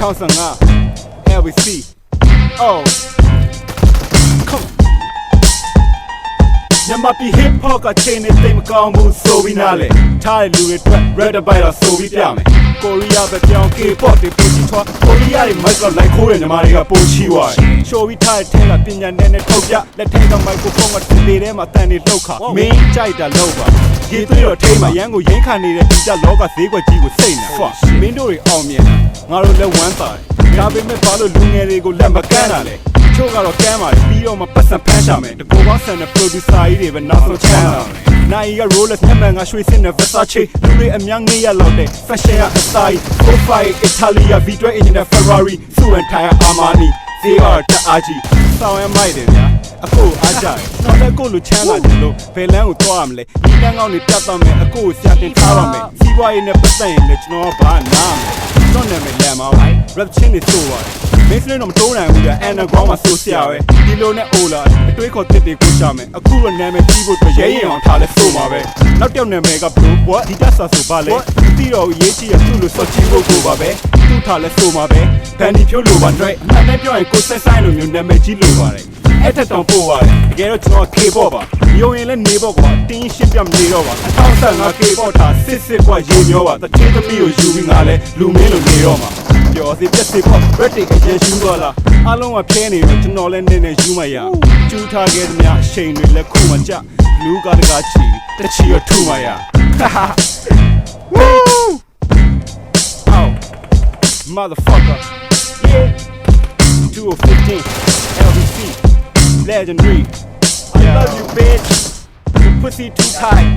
2005 LBC Oh Come Nyamapi hip hop ကချိန်နေသိမကောင်းဘူးဆိုပြီးနားလေထားတဲ့လူတွေအတွက် red bite တော့ဆိုပြီးပြမယ်ကိုရီးယားပဲပြောင်း K-pop တွေပို့ချထွားကိုရီးယားတွေ mic ကလိုက်ခိုးတဲ့ညီမတွေကပို့ချီသွားတယ်ရှိုးပြီးထားတဲ့ထဲကပညာနဲ့ထုတ်ပြလက်ထဲက microphone ကတေထဲမှာတန်နေလှုပ်ခါမင်းကြိုက်တာလောက်ပါရေသွေးတော့ထိမှာရန်ကိုရင်းခံနေတဲ့ဒီကြလောကဈေးကွက်ကြီးကိုစိတ်နေမင်းတို့တွေအောင်မြင်ငါတို့လည်းဝမ်းသာတယ်ဒါပေမဲ့ဘာလို့လူငယ်တွေကိုလက်မကမ်းတာလဲချို့ကတော့ကမ်းပါတယ်ပြီးတော့မှပတ်စံဖမ်းရှာမယ်တကူပေါင်းဆန်တဲ့ producer ကြီးတွေပဲနောက်ဆုံးချမ်းလာမယ်နိုင်က Rolex နဲ့မှန်ကရွှေစင်းတဲ့ Versace လူတွေအများငေးရလောက်တဲ့ fashion အစား profile Italia V12 engine နဲ့ Ferrari စုဝင်ထိုင် Armani ဈေးကတော့တအားကြီးစောင်းရမိုက်တယ်ဗျာအခုအားကြတယ်နောက်တစ်ခုလူချမ်းလာတယ်လို့ဘယ်လမ်းကိုသွားရမလဲဒီလမ်းကောင်းတွေပြတ်သွားမယ်အခုကိုဆရာတင်ထားပါမယ်စီးပွားရေးနဲ့ပတ်သက်ရင်လည်းကျွန်တော်ကဘာနားမလဲတော့နာမည်လမ်းမောင်း rap ချင်းတွေဆိုပါတယ်မင်းစလင်းတော့မတိုးနိုင်ဘူးကြာ underground မှာဆိုဆရာပဲဒီလိုနဲ့အိုလာအတွေးခေါ်တစ်တွေကိုရှာမယ်အခုတော့နာမည်ကြီးဖို့အတွက်ရဲရင်အောင်ထားလဲဆိုမှာပဲနောက်တစ်ယောက်နာမည်က Blue What ဒီတက်ဆာဆိုပါလေပြီးတော့ရေးချီရသူ့လိုစော့ချီဖို့ကိုပါပဲသူ့ထားလဲဆိုမှာပဲဘန်ဒီဖြိုးလိုပါတွေ့အမှန်နဲ့ပြောရင်ကိုဆက်ဆိုင်လိုမျိုးနာမည်ကြီးလိုပါတယ်အဲ့ထက်တောင်ပို့ပါတယ်တကယ်တော့ကျွန်တော် K-pop ပါယုံရင်လည်းနေပေါ့ကွာတင်းရှင်းပြမနေတော့ပါ2015 K-pop ထားစစ်ကွာရေမျောပါတတိသမီးကိုယူပြီးငါလဲလူမင်းလိုနေတော့မှာပြောစီပြက်စီပေါ့ Reddit အရင်ယူသွားလားအားလုံးကဖျဲနေတော့ကျွန်တော်လည်းနည်းနည်းယူမရကျူးထားခဲ့သမျှအချိန်တွေလည်းခုမှကြလူကတကားချီတချီရထူမရ Woo Oh Motherfucker Yeah 2015 LBC Legendary I love you bitch The pussy too tight